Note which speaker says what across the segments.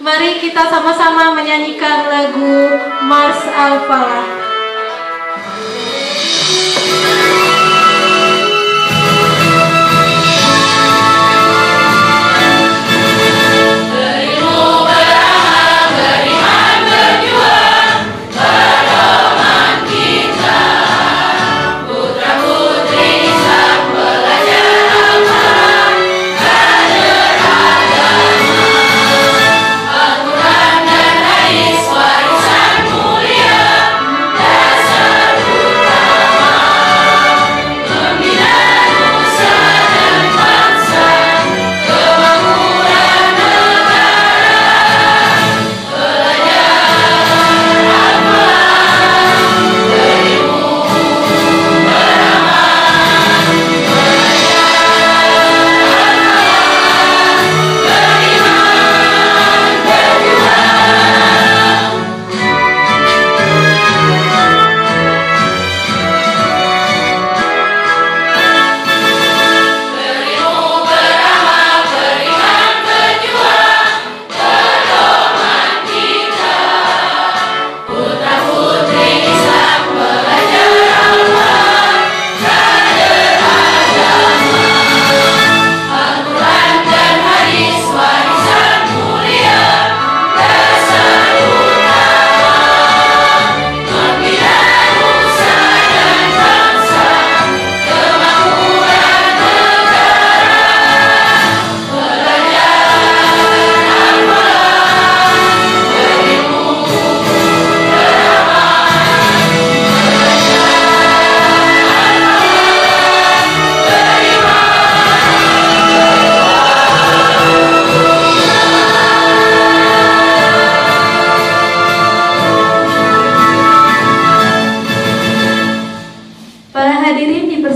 Speaker 1: Mari kita sama-sama menyanyikan lagu Mars Al-Falah.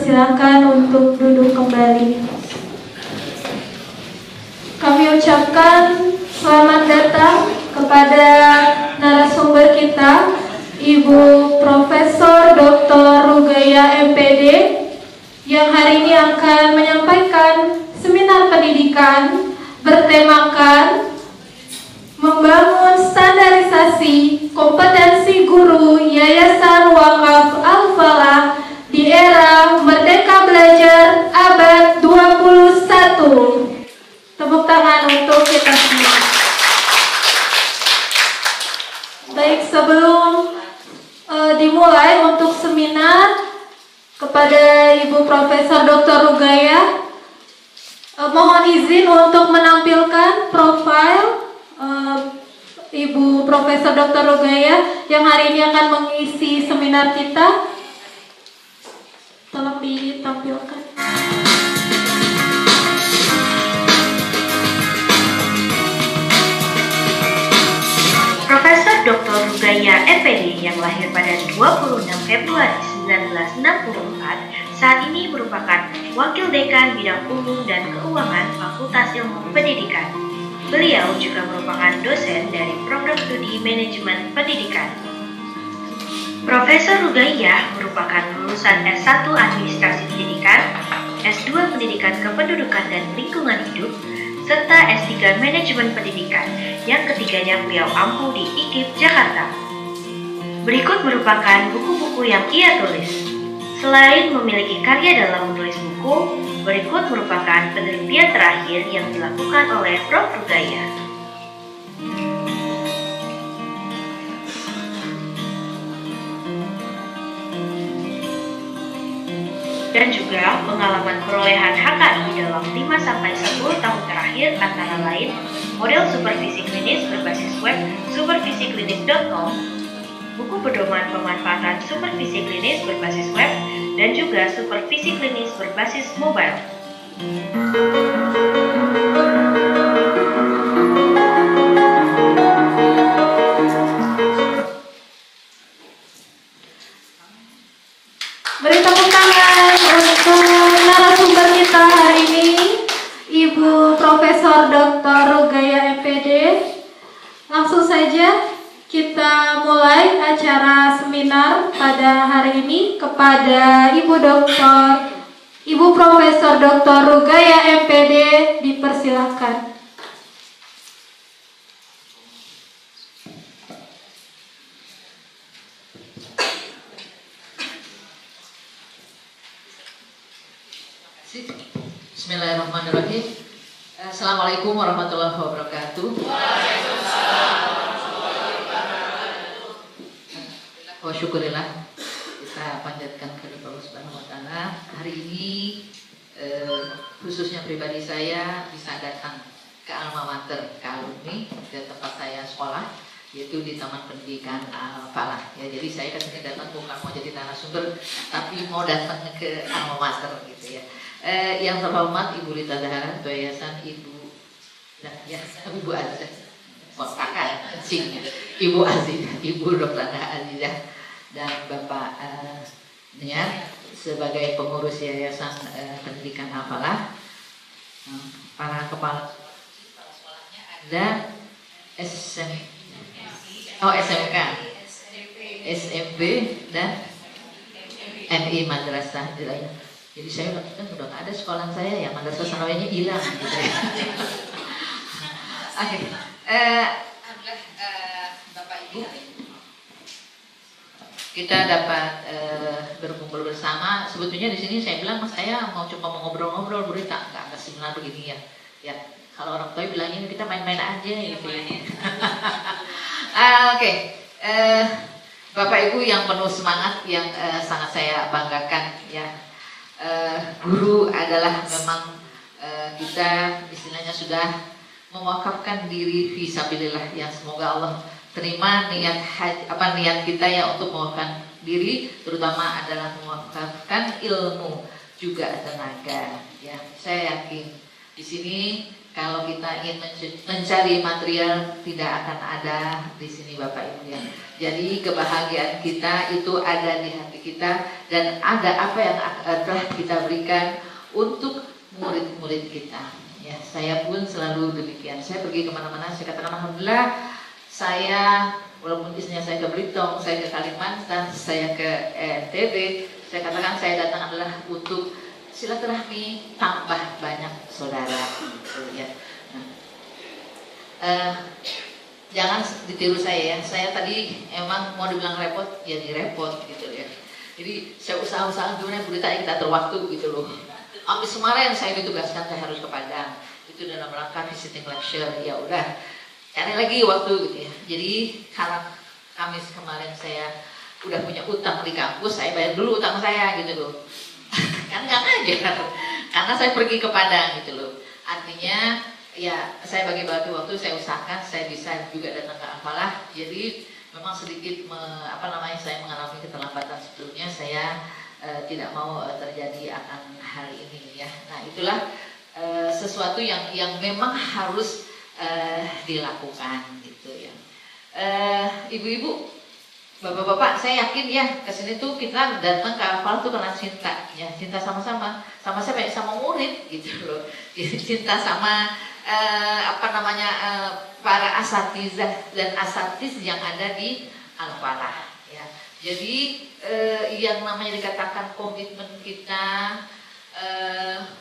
Speaker 1: Silakan untuk duduk kembali. Kami ucapkan selamat datang kepada narasumber kita, Ibu Profesor Dr. Rugaya MPD, yang hari ini akan menyampaikan seminar pendidikan bertemakan membangun standarisasi kompetensi guru Yayasan Wakaf Al-Falah di era Merdeka Belajar abad 21. Tepuk tangan untuk kita semua. Baik, sebelum dimulai untuk seminar, kepada Ibu Profesor Dr. Rugaya, mohon izin untuk menampilkan profil Ibu Profesor Dr. Rugaya yang hari ini akan mengisi seminar kita. Tolong ditampilkan.
Speaker 2: Profesor Dr. Rugaya MPD yang lahir pada 26 Februari 1964 saat ini merupakan Wakil Dekan Bidang Umum dan Keuangan Fakultas Ilmu Pendidikan. Beliau juga merupakan dosen dari Program Studi Manajemen Pendidikan. Profesor Rugaya merupakan lulusan S1 Administrasi Pendidikan, S2 Pendidikan Kependudukan dan Lingkungan Hidup, serta S3 Manajemen Pendidikan, yang ketiganya beliau ampuh di IKIP, Jakarta. Berikut merupakan buku-buku yang ia tulis. Selain memiliki karya dalam menulis buku, berikut merupakan penelitian terakhir yang dilakukan oleh Prof. Rugaya. Dan juga pengalaman perolehan HKI dalam 5-10 tahun terakhir antara lain model supervisi klinis berbasis web supervisiklinis.com, buku pedoman pemanfaatan supervisi klinis berbasis web, dan juga supervisi klinis berbasis mobile.
Speaker 1: Beri tepuk tangan untuk narasumber kita hari ini, Ibu Profesor Dr. Rugaya MPD. Langsung saja kita mulai acara seminar pada hari ini kepada Ibu Profesor Dr. Rugaya MPD, dipersilahkan.
Speaker 3: Bismillahirrahmanirrahim. Assalamualaikum warahmatullahi wabarakatuh. Wa syukurillah, kita panjatkan kepada Allah Subhanahu wa taala. Hari ini khususnya pribadi saya bisa datang ke alma mater, ke alumni, ke tempat saya sekolah, yaitu di Taman Pendidikan Al-Falah. Ya, jadi saya kesini datang bukan mau jadi narasumber, tapi mau datang ke alma mater gitu ya. Yang terhormat Ibu Rita Zahara, Ketua Yayasan Ibu Azizah, kakak encingnya, Ibu Azizah, Ibu Dr. Azizah, dan Bapak Niar sebagai pengurus Yayasan Pendidikan Al-Falah. Para kepala sekolahnya ada SMK, SMP dan MI Madrasah. Jadi saya kan udah nggak ada sekolah saya, yang madrasah sanawiyahnya hilang gitu ya. Oke, Bapak Ibu, kita dapat berkumpul bersama. Sebetulnya di sini saya bilang, Mas, saya mau coba ngobrol-ngobrol berita, nggak seminar begini ya. Ya, kalau orang tua bilangnya kita main-main aja gitu ya. Oke. Bapak Ibu yang penuh semangat, yang sangat saya banggakan ya. Guru adalah memang kita istilahnya sudah mewakafkan diri fisabilillah, yang semoga Allah terima niat kita ya untuk mewakafkan diri, terutama adalah mewakafkan ilmu juga tenaga ya. Saya yakin di sini kalau kita ingin mencari material tidak akan ada di sini Bapak Ibu ya. Jadi kebahagiaan kita itu ada di hati kita, dan ada apa yang telah kita berikan untuk murid-murid kita. Ya, saya pun selalu demikian. Saya pergi kemana-mana, saya katakan alhamdulillah, saya walaupun isinya saya ke Belitung, saya ke Kalimantan, saya ke NTB, saya katakan saya datang adalah untuk silaturahmi, tambah banyak saudara gitu ya. Jangan ditiru saya ya. Saya tadi emang mau dibilang repot, jadi repot gitu ya. Jadi saya usaha-usaha gimana berita kita atur waktu gitu loh. Habis kemarin saya ditugaskan saya harus ke Padang. Itu dalam rangka visiting lecture. Ya udah, cari lagi waktu gitu ya. Jadi karena Kamis kemarin saya udah punya utang di kampus, saya bayar dulu utang saya gitu loh. Kan nggak ngajar, karena saya pergi ke Padang gitu loh. Artinya ya saya bagi-bagi waktu, saya usahakan saya bisa juga datang ke Al-Falah. Jadi memang sedikit saya mengalami keterlambatan sebelumnya. Saya tidak mau terjadi akan hal ini ya. Nah itulah sesuatu yang memang harus dilakukan gitu ya. Ibu-ibu, bapak-bapak, saya yakin ya kesini tuh kita datang ke Al-Falah tuh karena cinta ya, cinta sama-sama, sama siapa? Sama murid gitu loh. Cinta sama para asatizah dan asatiz yang ada di Al-Falah ya. Jadi yang namanya dikatakan komitmen kita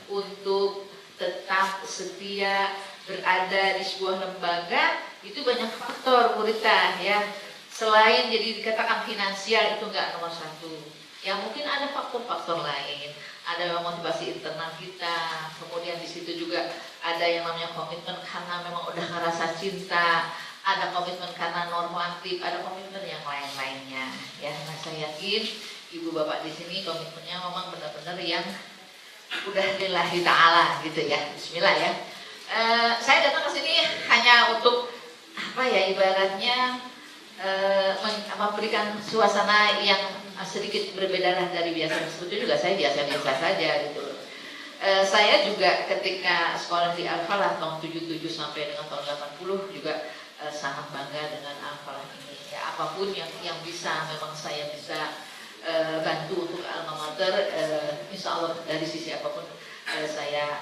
Speaker 3: untuk tetap setia berada di sebuah lembaga, itu banyak faktor Murita ya. Selain jadi dikatakan finansial itu nggak nomor satu ya, mungkin ada faktor-faktor lain, ada motivasi internal kita, kemudian di situ juga ada yang namanya komitmen karena memang udah ngerasa cinta, ada komitmen karena normatif, ada komitmen yang lain-lainnya ya. Nah saya yakin ibu bapak di sini komitmennya memang benar-benar yang udah lillahi ta'ala gitu ya. Bismillah ya. Saya datang ke sini hanya untuk ibaratnya memberikan suasana yang sedikit berbeda dari biasa. Sebetulnya juga saya biasa-biasa saja gitu. Saya juga ketika sekolah di Al-Falah tahun 77 sampai dengan tahun 80 juga sangat bangga dengan Al-Falah ini. Ya, apapun yang bisa memang saya bisa bantu untuk alma mater, insya Allah dari sisi apapun saya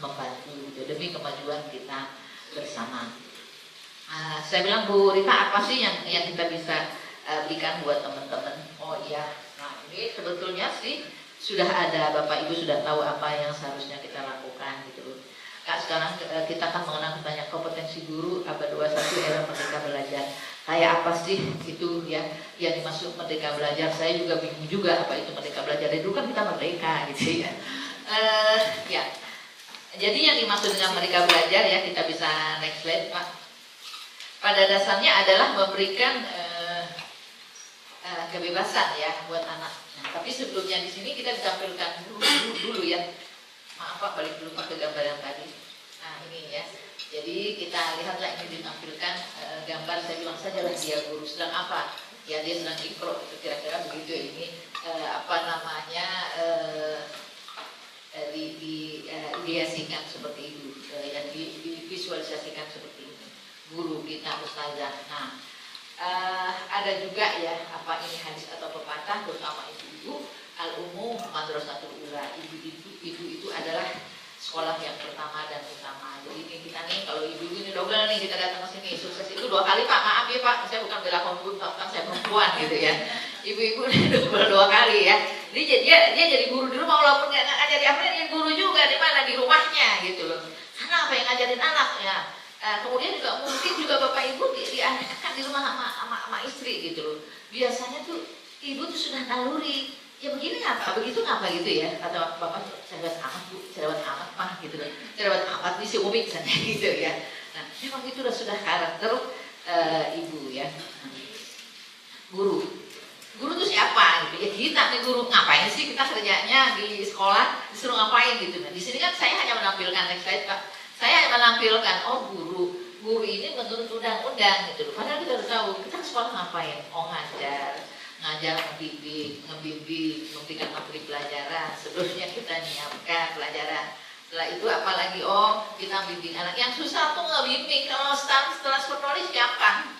Speaker 3: membantu gitu, demi kemajuan kita bersama. Saya bilang, Bu Rita, apa sih yang kita bisa berikan buat teman-teman? Oh iya, nah ini sebetulnya sih sudah ada, Bapak Ibu sudah tahu apa yang seharusnya kita lakukan gitu loh. Kak, sekarang kita akan mengenal banyak kompetensi guru abad 21 era Merdeka Belajar. Kayak apa sih itu ya yang dimaksud Merdeka Belajar? Saya juga bingung juga apa itu Merdeka Belajar. Dari dulu kan kita merdeka gitu ya. Ya, jadi yang dimaksud dengan mereka belajar ya, kita bisa next slide Pak. Pada dasarnya adalah memberikan kebebasan ya buat anak. Nah, tapi sebelumnya di sini kita ditampilkan dulu ya. Maaf Pak, balik dulu Pak ke gambar yang tadi. Nah ini ya. Jadi kita lihatlah ini ditampilkan gambar, saya bilang saja lah dia guru sedang apa? Ya dia sedang ikro, itu kira-kira begitu ya. Ini apa namanya diasikan seperti itu, yang divisualisasikan seperti ini. Guru kita ustazah. Nah ada juga ya apa ini hadis atau pepatah terutama ibu-ibu al-umum madrasatul ula. Ibu itu adalah sekolah yang pertama dan utama. Jadi ini kita nih kalau ibu-ibu ini double nih, kita datang ke sini sukses itu 2 kali Pak. Maaf ya Pak, saya bukan bela kaum kan saya perempuan gitu ya. Ibu-ibu double 2 kali ya. Jadi dia jadi guru di rumah walaupun nggak ngajari apa, dia guru juga di mana, di rumahnya gitu loh. Karena apa yang ngajarin anak ya. Kemudian juga mungkin juga bapak ibu diajarkan di rumah sama istri gitu loh. Biasanya tuh ibu tuh sudah naluri. Ya begini apa, begitu ngapa gitu ya. Kata bapak cerewet amat Bu, cerewet amat Pak gitu loh. Cerewet amat nih si Umi misalnya gitu ya. Nah, memang itu sudah karakter ibu ya. Guru itu siapa gitu ya, kita nih guru. Ngapain sih kita kerjanya di sekolah, disuruh ngapain gitu. Nah, di sini kan saya hanya menampilkan next slide Pak. Saya hanya menampilkan guru ini menurut undang-undang gitu loh. Padahal kita harus tahu kita sekolah ngapain. Oh ngajar, membimbing, memberikan materi pelajaran. Sebelumnya kita nyiapkan pelajaran. Setelah itu apalagi kita bimbing anak. Yang susah tuh ngebimbing. Kalau setelah menulis siapa?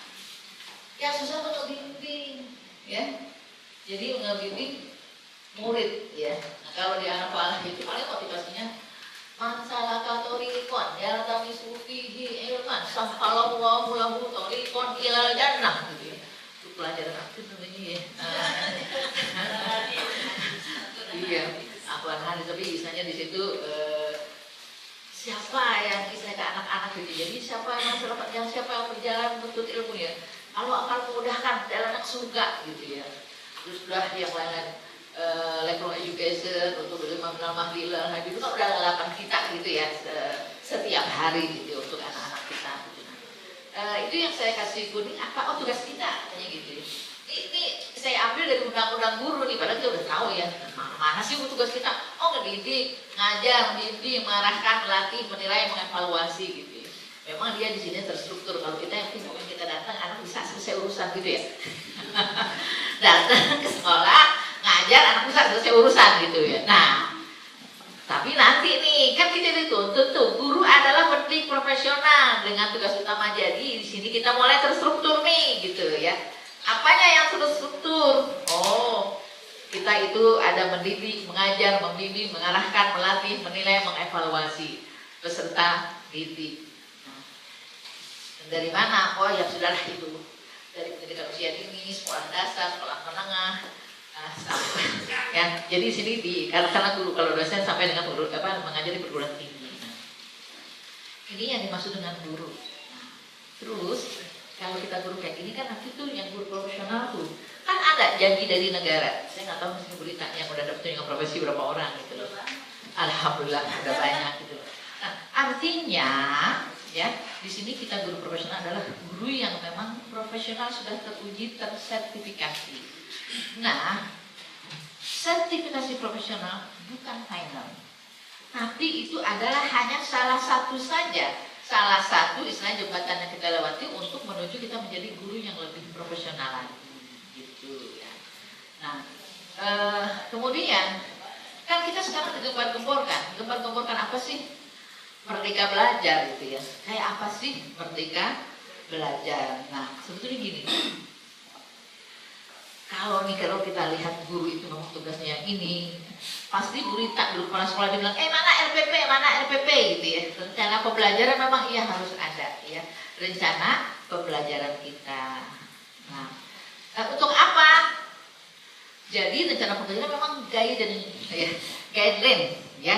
Speaker 3: Yang susah tuh ngebimbing, ya. Jadi ngebimbing murid, ya. Nah, kalau di anak falah itu paling motivasinya masalah katorikon, ya kami sufihi ilman, sahhalallahu lahu torikon ilal jannah gitu ya. Itu pelajaran aktif namanya ya. Iya, apaan hari tapi misalnya di situ siapa yang istilahnya ke anak-anak gitu. Jadi siapa yang berjalan menuntut ilmu ya. Allah akan memudahkan jalan anak surga gitu ya. Terus sudah yang lain-lain level education untuk mengenal mahlilal haji itu kan udah ngelapan kita gitu ya setiap hari gitu untuk anak-anak kita gitu. Itu yang saya kasih kuning apa tugas kita katanya gitu. Ini saya ambil dari undang-undang guru nih, padahal kita udah tahu ya mana sih tugas kita. Ngedidik, ngajar, mendidik, mengarahkan, melatih, menilai, mengevaluasi gitu ya. Memang dia di sini terstruktur. Kalau kita yang pokoknya kita datang anak bisa selesai urusan gitu ya. Datang ke sekolah ngajar anak bisa selesai urusan gitu ya. Nah, tapi nanti nih kan kita dituntut tuh guru adalah pendidik profesional dengan tugas utama. Jadi di sini kita mulai terstruktur nih gitu ya. Apanya yang terstruktur? Kita itu ada mendidik, mengajar, membimbing, mengarahkan, melatih, menilai, mengevaluasi peserta didik. Nah, dari mana? Ya sudahlah itu dari pendidikan usia dini, sekolah dasar, sekolah menengah. Ya, jadi di sini karena guru kalau dosen sampai dengan mengajar di perguruan tinggi. Nah, ini yang dimaksud dengan guru. Nah, terus kalau kita guru kayak gini kan nanti tuh yang guru profesional tuh kan ada janji dari negara. Saya nggak tahu mesti berita yang udah dapet dengan profesi berapa orang gitu loh. Alhamdulillah udah banyak gitu loh. Nah, artinya ya di sini kita guru profesional adalah guru yang memang profesional sudah teruji, tersertifikasi. Nah, sertifikasi profesional bukan final, tapi itu adalah hanya salah satu saja, salah satu istilah jembatan yang kita lewati untuk menuju kita menjadi guru yang lebih profesional lagi, gitu ya. Nah, kemudian kan kita sekarang gembar-gemborkan apa sih Merdeka Belajar gitu ya? Kayak apa sih Merdeka Belajar? Nah, sebetulnya gini. Kalau kita lihat guru itu memang tugasnya yang ini, pasti gurita dulu kepala sekolah dia bilang, mana RPP gitu ya. Rencana pembelajaran memang iya harus ada ya. Rencana pembelajaran kita. Nah, untuk apa? Jadi rencana pembelajaran memang guideline ya.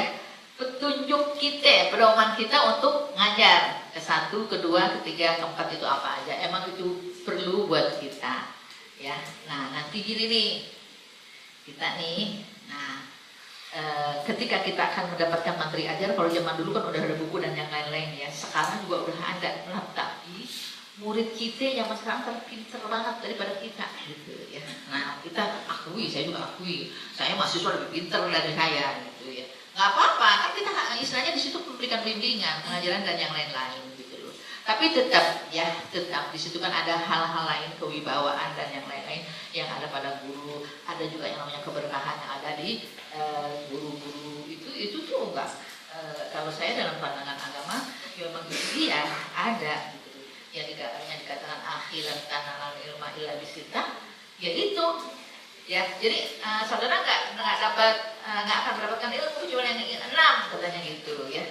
Speaker 3: Petunjuk kita, pedoman kita untuk ngajar ke-1, ke-2, ke-3, ke-4 itu apa aja. Emang itu perlu buat kita. Ya, nah nanti gini nih kita nih, nah ketika kita akan mendapatkan materi ajar, kalau zaman dulu kan udah ada buku dan yang lain-lain ya, sekarang juga udah ada, tapi murid kita yang sekarang terpinter banget daripada kita gitu ya. Nah kita akui, saya juga akui, saya mahasiswa lebih pinter dari saya gitu ya. Nggak apa-apa, kan kita istilahnya di situ memberikan bimbingan, pengajaran dan yang lain-lain gitu loh. Tapi tetap ya, tetap di situ kan ada hal-hal lain, kewibawaan dan yang lain-lain yang ada pada guru. Ada juga yang namanya keberkahan yang ada di guru-guru itu tuh enggak. Kalau saya dalam pandangan agama, ya memang itu ya ada. Yang dikatakan akhirat tanah ilma illa bisita, ya itu ya. Jadi saudara nggak akan mendapatkan ilmu kecuali yang 6 katanya gitu ya.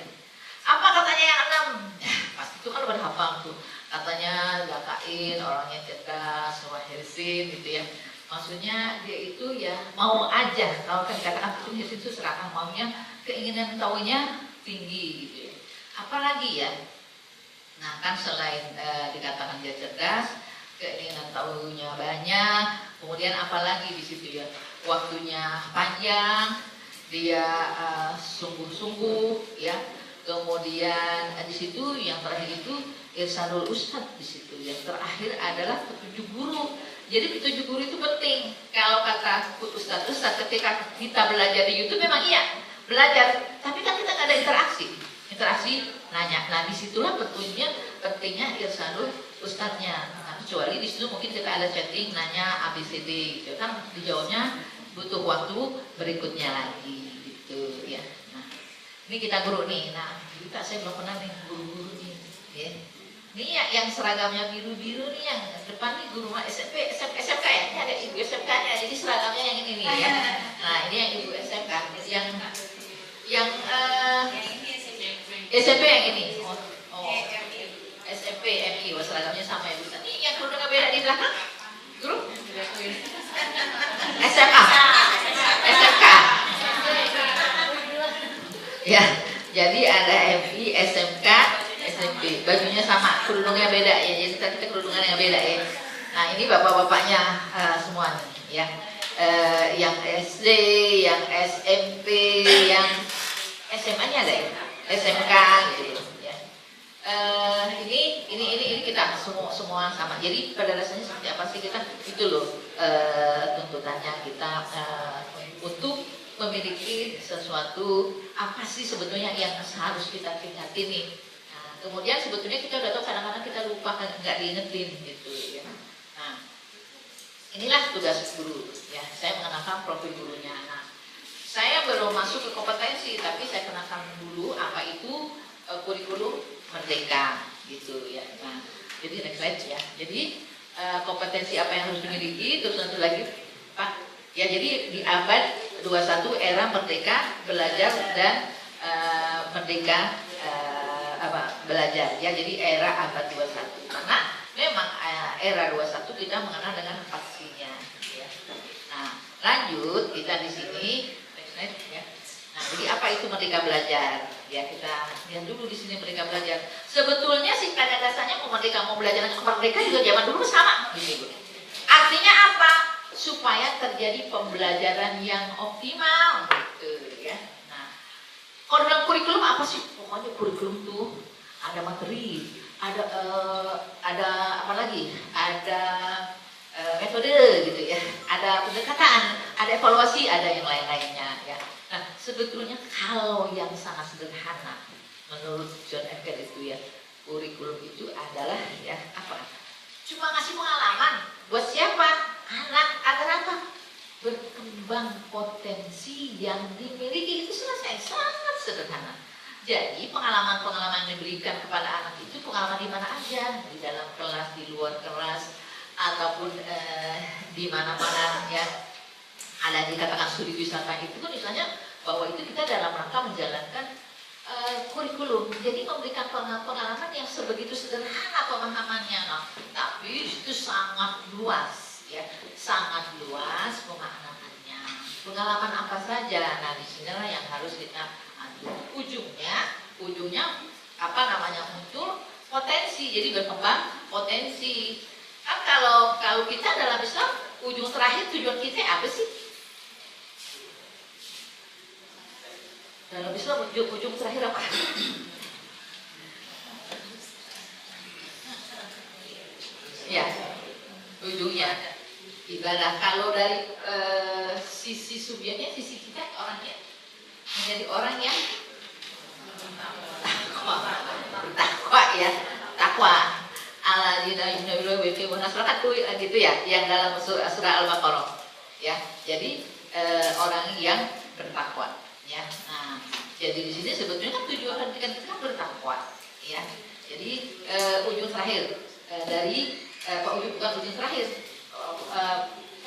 Speaker 3: Apa katanya yang 6? Ya, pasti itu kan berhafal tuh. Katanya Zakain orangnya cerdas, wahirsin gitu ya. Maksudnya dia itu ya mau aja. Kalau kan dikatakan hirsin itu serakah, maunya keinginan tahunya tinggi gitu ya. Apalagi ya. Nah kan selain dikatakan dia cerdas, keinginan tahunya banyak, kemudian apalagi di situ ya, waktunya panjang, dia sungguh-sungguh ya, kemudian di situ yang terakhir itu irsadul ustad di situ, yang terakhir adalah petunjuk guru. Jadi petunjuk guru itu penting. Kalau kata ustad ketika kita belajar di YouTube memang iya belajar, tapi kan kita nggak ada interaksi nanya. Nah disitulah pentingnya irsadul ustadznya. Nah, kecuali di situ mungkin kita ada chatting nanya ABCD gitu kan, dijawabnya butuh waktu berikutnya lagi gitu ya. Nah ini kita guru nih. Nah kita saya belum pernah nih guru-guru nih ya. Ini ya, yang seragamnya biru-biru nih, yang depan nih guru SMP, SMK ya, ini ada ibu SMK nya, jadi seragamnya yang ini nih ya. Nah ini yang ibu SMK, yang SMP yang ini, SMP MI, seragamnya sama ya Bu. Ini yang kerudungnya beda di belakang, guru? SMA, SMK. Ya, jadi ada MI, SMK, SMP, bajunya sama, kerudungnya beda ya. Jadi kita kerudungan yang beda ya. Nah ini bapak-bapaknya semuanya ya. Yang SD, yang SMP, yang SMA-nya ada ya. SMK gitu ya. Ini kita semua sama. Jadi pada dasarnya seperti apa sih kita itu loh tuntutannya kita untuk memiliki sesuatu apa sih sebetulnya yang harus kita tingkati nih. Nah, kemudian sebetulnya kita udah tahu kadang-kadang kita lupa nggak diingetin gitu ya. Nah inilah tugas guru ya. Saya mengenalkan profil gurunya. Nah saya belum masuk ke kompetensi, tapi saya kenalkan dulu apa itu kurikulum merdeka gitu ya. Nah, jadi next slide ya. Jadi kompetensi apa yang harus dimiliki, terus nanti lagi Pak. Ya jadi di abad 21 era merdeka belajar dan merdeka belajar ya. Jadi era abad 21. Karena memang era 21 kita mengenal dengan vaksinnya ya. Nah, lanjut kita di sini ya. Nah, jadi apa itu merdeka belajar? Ya kita lihat dulu di sini merdeka belajar. Sebetulnya sih pada dasarnya mau belajar merdeka juga zaman dulu sama gitu. Artinya apa? Supaya terjadi pembelajaran yang optimal gitu ya. Nah, kalau dalam kurikulum apa sih? Pokoknya kurikulum tuh ada materi, ada apa lagi? Ada metode gitu ya, ada pendekatan, ada evaluasi, ada yang lain-lainnya ya. Nah sebetulnya kalau yang sangat sederhana menurut John F. Kennedy itu ya, kurikulum itu adalah ya apa? Cuma ngasih pengalaman buat siapa? Anak agar apa? Berkembang potensi yang dimiliki, itu selesai, sangat sederhana. Jadi pengalaman-pengalaman yang diberikan kepada anak itu pengalaman di mana aja, di dalam kelas, di luar kelas, ataupun di mana-mana ya. Ada dikatakan studi wisata itu kan misalnya bahwa itu kita dalam rangka menjalankan kurikulum. Jadi memberikan pengalaman yang sebegitu sederhana pemahamannya, nah, tapi itu sangat luas ya, sangat luas pemaknaannya. Pengalaman apa saja? Nah disinilah yang harus kita atur. Ujungnya apa namanya muncul potensi. Jadi berkembang potensi. Kan kalau kita dalam Islam ujung terakhir tujuan kita apa sih? Dalam Islam ujung terakhir apa? Ya, ujungnya ibadah. Kalau dari sisi subjeknya, sisi kita orangnya menjadi orang yang bertakwa ya, takwa. Alladzina yu'minuna gitu ya, yang dalam surah Al-Baqarah ya. Jadi orang yang bertakwa ya. Nah, jadi di sini sebetulnya kan tujuan pendidikan kita kan bertakwa ya. Jadi ujung terakhir dari bukan ujung terakhir,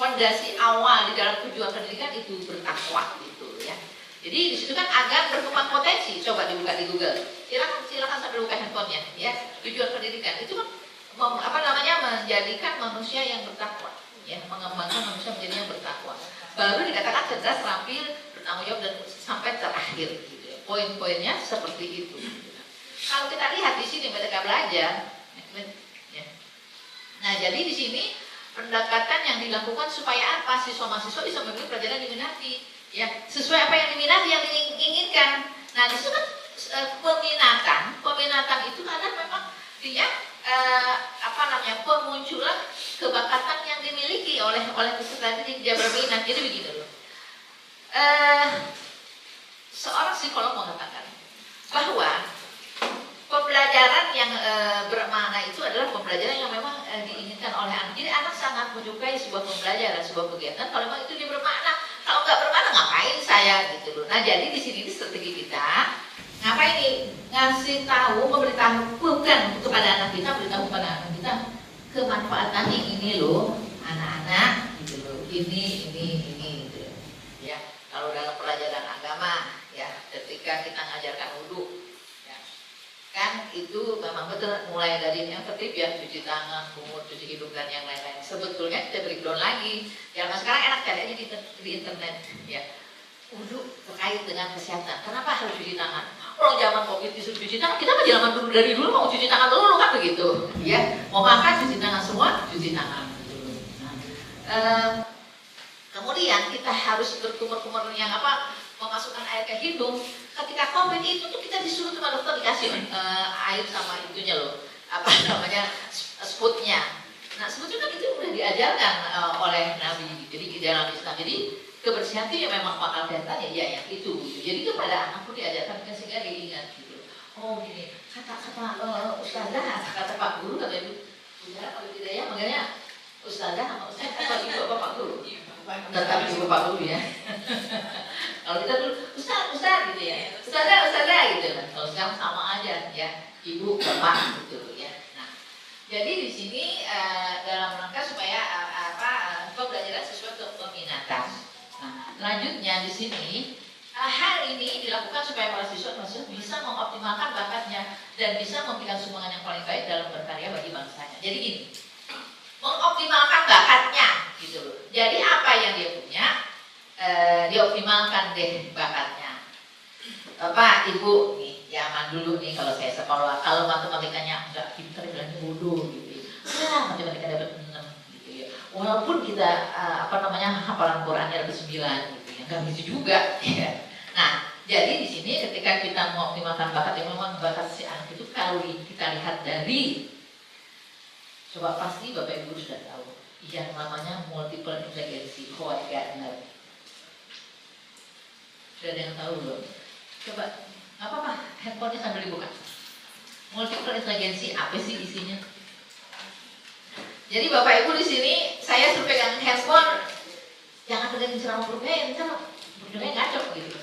Speaker 3: fondasi awal di dalam tujuan pendidikan itu bertakwa gitu ya. Jadi di situ kan agar berkembang potensi. Coba dibuka di Google. Silakan sambil buka handphonenya ya. Tujuan pendidikan itu kan menjadikan manusia yang bertakwa ya, mengembangkan manusia menjadi yang bertakwa. Baru dikatakan cerdas, terampil, bertanggung jawab dan sampai terakhir gitu ya. Poin-poinnya seperti itu. Kalau kita lihat di sini Merdeka Belajar ya. Nah, jadi di sini pendekatan yang dilakukan supaya apa? Siswa-mahasiswa bisa memilih pelajaran yang diminati ya, sesuai apa yang diminati, yang diinginkan. Nah, di situ kan peminatan itu karena memang dia pemunculan kebakatan yang dimiliki oleh peserta didik, dia berminat. Jadi begini loh. Seorang psikolog mengatakan bahwa pembelajaran yang bermakna itu adalah pembelajaran yang memang diinginkan oleh anak. Jadi anak sangat menyukai sebuah pembelajaran, sebuah kegiatan kalau memang itu dia bermakna. Kalau nggak bermakna ngapain saya gitu loh. Nah, jadi di sini strategi kita ngapain nih? Ngasih tahu, memberitahu bukan kepada anak kita, beritahu kepada anak kita kemanfaatan yang ini loh, anak-anak gitu loh. Ini gitu ya. Kalau dalam pelajaran agama ya, ketika kita ngajarkan wudhu ya, kan itu memang betul mulai dari yang tertib ya, cuci tangan, kumur, cuci hidung dan yang lain-lain. Sebetulnya kita breakdown lagi. Ya, sekarang enak cari aja di internet ya. Wudhu terkait dengan kesehatan. Kenapa harus cuci tangan? Kalau zaman COVID disuruh cuci tangan, kita kan zaman dulu dari dulu mau cuci tangan dulu kan begitu, ya. Mau makan cuci tangan, semua cuci tangan. Nah, kemudian kita harus berkumur-kumur yang memasukkan air ke hidung. Ketika COVID itu tuh kita disuruh sama dokter dikasih air sama itunya loh, sputnya. Nah, sebetulnya itu udah diajarkan oleh Nabi. Jadi di dalam Islam. Jadi kebersihan itu ya memang bakal datang ya yang itu. Jadi kepada anak pun diajarkan sehingga diingat gitu. Oh gini, kata ustazah, kata Pak Guru, kata Ibu, kalau tidak ya makanya ustazah sama ustazah atau ibu apa Pak Guru? Tetap ibu Pak Guru ya. Kalau kita dulu ustaz gitu ya, ustazah gitu. Kalau sekarang sama aja ya, ibu bapak gitu ya. Nah, jadi di sini dalam rangka supaya pembelajaran sesuai peminatan. Nah, lanjutnya di sini hal ini dilakukan supaya para siswa bisa mengoptimalkan bakatnya dan bisa memberikan sumbangan yang paling baik dalam berkarya bagi bangsanya. Jadi gini, mengoptimalkan bakatnya gitu loh. Jadi apa yang dia punya dioptimalkan deh bakatnya. Pak, Ibu nih, zaman dulu nih kalau saya sekolah, kalau matematikanya enggak pintar bilangnya bodoh gitu. Ya, matematika dapat 6 gitu ya. Walaupun kita hafalan Qurannya lebih 9 gitu ya, nggak gitu juga ya. Nah, jadi di sini ketika kita mau optimalkan bakat, yang memang bakat si anak itu kalau kita lihat dari, coba pasti Bapak Ibu sudah tahu yang namanya multiple intelligency, Howard Gardner. Sudah ada yang tahu belum? Coba, apa handphonenya sambil dibuka. Multiple intelligency apa sih isinya? Jadi Bapak Ibu di sini saya suruh pegang handphone, jangan pegang ceramah bergaya, ntar bergaya ngacok gitu.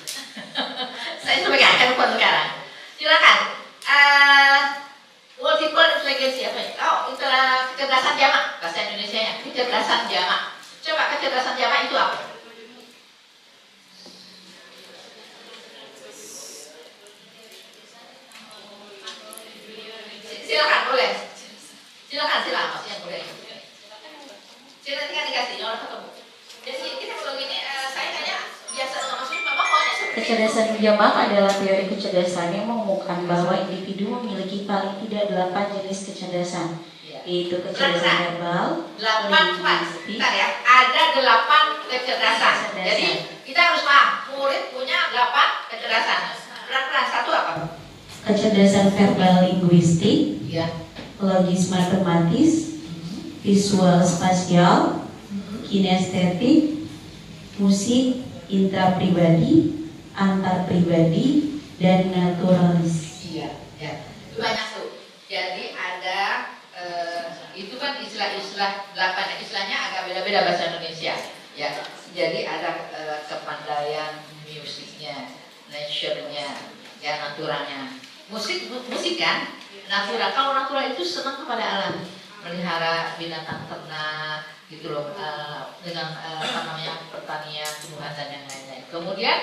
Speaker 3: Saya suruh pegang handphone sekarang. Silakan. Multiple intelligency apa ya? Oh, itulah kecerdasan jamak, bahasa Indonesianya. Kecerdasan jamak. Coba kecerdasan jamak itu apa? Silakan boleh. Silakan maksudnya boleh. Silakan dikasih orang ketemu. Jadi kita kalau gini saya hanya biasa nggak maksudnya memang maunya seperti
Speaker 1: kecerdasan jamak adalah teori kecerdasan yang mengumumkan bahwa individu memiliki paling tidak 8 jenis kecerdasan, yaitu kecerdasan verbal,
Speaker 3: 8 ya. Ada 8 kecerdasan. Jadi kita harus paham murid punya 8 kecerdasan. Pelan-pelan, satu apa?
Speaker 1: Kecerdasan verbal linguistik,
Speaker 3: Ya.
Speaker 1: logis matematis, visual spasial, kinestetik, musik, intrapribadi, antar pribadi, dan naturalis.
Speaker 3: Iya, ya. Itu banyak tuh. Jadi ada itu kan istilah-istilah 8 istilahnya agak beda-beda bahasa Indonesia. Ya. Jadi ada kepandaian musiknya, nature-nya, ya naturalnya. Musik kan natural. Kalau natural itu senang kepada alam, melihara binatang ternak gitu loh, dengan pertanian, tumbuhan dan yang lain-lain. Kemudian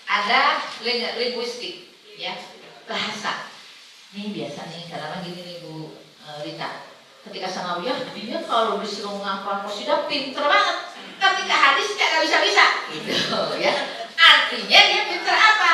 Speaker 3: ada linguistik, ya, bahasa. Ini biasa nih, karena gini nih Bu Rita. Ketika sanawiyah, dia kalau disuruh ngapal qasidah pinter banget. Ketika hadis nggak bisa-bisa, gitu ya. Artinya dia pinter apa?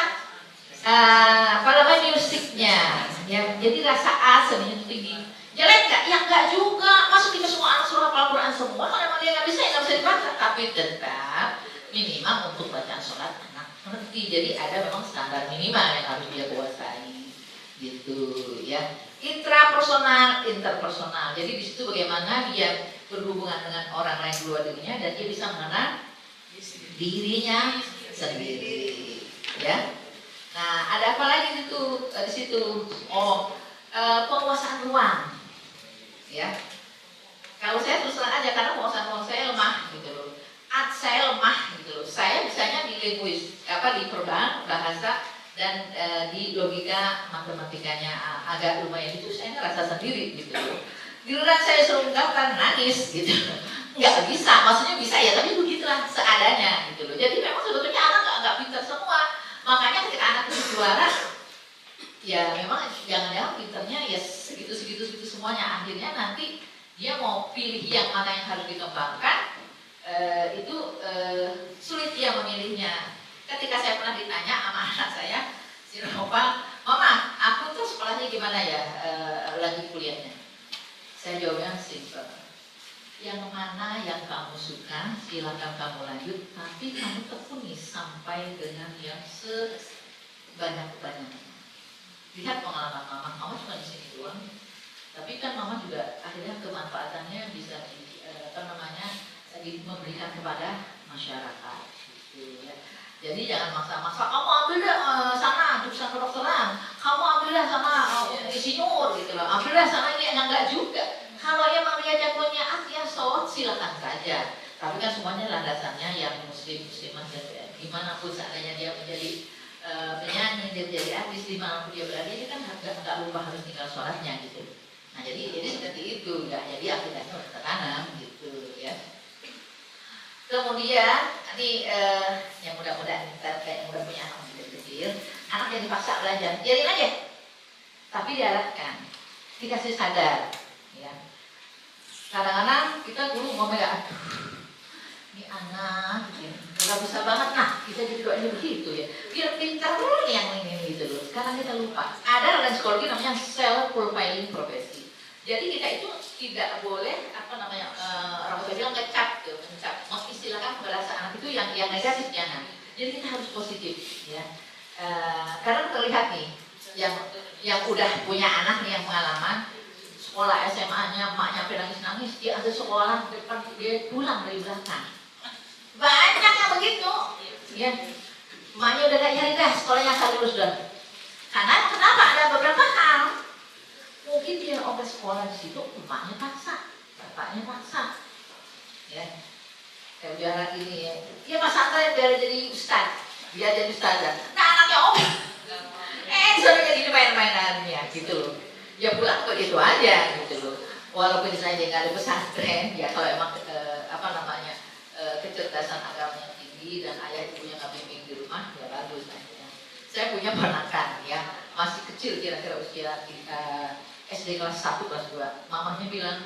Speaker 3: Musiknya, ya. Jadi rasa A seninya tinggi. Jelek nggak? Ya nggak juga. Masuk kita semua anak suruh hafal Quran semua. Kalau emang dia nggak bisa, ya nggak bisa dibaca. Tapi tetap minimal untuk bacaan sholat anak ngerti. Jadi ada memang standar minimal yang harus dia kuasai, gitu ya. Intrapersonal, interpersonal. Jadi di situ bagaimana dia berhubungan dengan orang lain di luar dirinya dan dia bisa mengenal dirinya sendiri, ya. Nah, ada apa lagi di situ? Penguasaan ruang, ya. Kalau saya terus terang aja karena penguasaan ruang saya lemah, gitu loh. Saya lemah, gitu loh. Saya bisanya di linguis, di perbal, bahasa dan di logika matematikanya agak lumayan itu saya ngerasa sendiri, gitu loh. Giliran saya suruh ungkapkan nangis, gitu. Nggak bisa, maksudnya bisa ya, tapi begitulah seadanya, gitu loh. Jadi memang sebetulnya anak nggak pintar semua. Makanya ketika anak itu juara, ya memang jangan-jangan pinternya ya segitu semuanya. Akhirnya nanti dia mau pilih yang mana yang harus dikembangkan, sulit dia memilihnya. Ketika saya pernah ditanya sama anak saya, si Nova, Mama, aku tuh sekolahnya gimana ya, lagi kuliahnya? Saya jawabnya simpel. Yang mana yang kamu suka, silakan kamu lanjut, tapi kamu tekuni sampai dengan yang sebanyak-banyaknya. Lihat pengalaman Mama cuma di sini doang, tapi kan Mama juga akhirnya kemanfaatannya bisa memberikan kepada masyarakat, gitu ya. Jadi jangan maksa-maksa, kamu ambil sana jurusan kedokteran, kamu ambillah sama insinyur, gitu loh, ambillah sana ini, enggak juga. Kalau emang dia jagonya ya silakan saja. Tapi kan semuanya landasannya yang muslimah dan gimana pun seandainya dia menjadi penyanyi, dia menjadi artis, dimanapun dia berada, dia kan nggak lupa harus tinggal sholatnya, gitu. Nah jadi seperti itu, ya. Jadi akidahnya udah tertanam, gitu ya. Kemudian ini yang mudah-mudahan kita kayak udah punya anak kecil, anak yang dipaksa belajar, biarin aja. Tapi diarahkan, dikasih sadar, ya. Kadang-kadang kita dulu ngomong ya, aduh, ini anak, ya, nggak bisa banget, nah kita jadi doain begitu ya, biar pintar dulu nih yang ini gitu loh. Sekarang kita lupa, ada dalam psikologi namanya self-profiling profesi. Jadi kita itu tidak boleh orang tua bilang ngecap, mengistilahkan kepada anak itu yang negatif jangan. Jadi kita harus positif, ya. Karena terlihat nih, yang udah punya anak nih yang pengalaman. Sekolah SMA-nya, emaknya sampai nangis-nangis, dia ada sekolah depan, dia pulang dari belakang. Banyak yang begitu, ya. Emaknya udah gak nyari dah, sekolahnya asal lulus dah. Karena kenapa? Ada beberapa hal. Mungkin dia obat sekolah di situ, emaknya paksa, bapaknya paksa, ya. Kayak juara ini ya. Dia Mas Sandra biar jadi ustad, biar jadi ustazah. Nah anaknya soalnya jadi main-mainannya, gitu loh. Ya pulang begitu aja, gitu loh. Walaupun misalnya dia nggak ada pesantren, ya kalau emang kecerdasan agamanya tinggi dan ayah ibunya nggak bimbing di rumah, ya bagus aja. Saya punya ponakan, ya masih kecil kira-kira usia SD kelas 1, kelas 2. Mamanya bilang,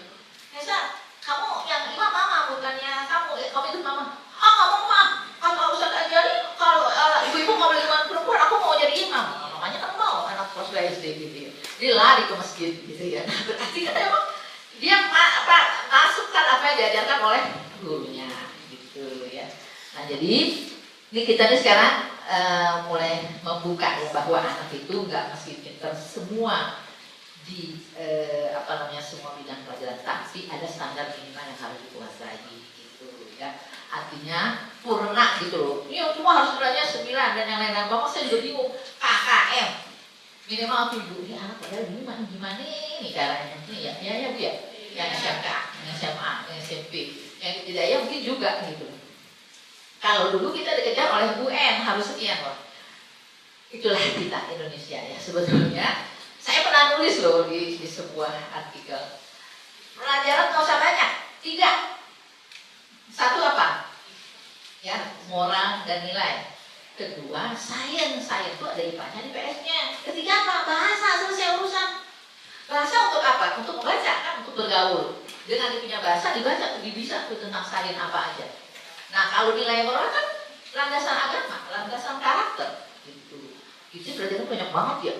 Speaker 3: Nesa, kamu yang imam mama, bukannya kamu itu mama. Nggak mau mah, kalau Ustaz ajari, kalau ibu-ibu mau beli imam perempuan, aku mau jadi imam. Mamanya kan mau anak kelas 2 SD gitu ya. Dia lari ke masjid gitu ya. Nah, berarti kan emang dia masukkan apa yang diajarkan oleh gurunya gitu ya. Nah jadi ini kita nih sekarang mulai membuka ya bahwa anak itu nggak mesti pinter semua di semua bidang pelajaran, tapi ada standar minimal yang harus dikuasai gitu ya. Artinya purna gitu loh. Ini semua harus belajar 9 dan yang lain-lain. Bapak saya juga bingung. KKM minimal 7. Ini anak pada gimana nih caranya? Ini ya Bu ya. Yang SMK, yang SMA, yang SMP, yang tidak ya mungkin juga gitu. Kalau dulu kita dikejar oleh UN harus sekian loh. Itulah kita Indonesia ya sebetulnya. Saya pernah nulis loh di sebuah artikel. Pelajaran nggak usah banyak, 3. 1 apa? Ya, moral dan nilai. Kedua, sains itu ada IPA-nya di PS-nya. Ketiga apa? Bahasa, selesai urusan. Bahasa untuk apa? Untuk membaca kan, untuk bergaul. Dengan punya bahasa dibaca, bisa tuh tentang sains apa aja. Nah, kalau nilai moral kan landasan agama, landasan karakter. Gitu. Itu belajarnya banyak banget ya.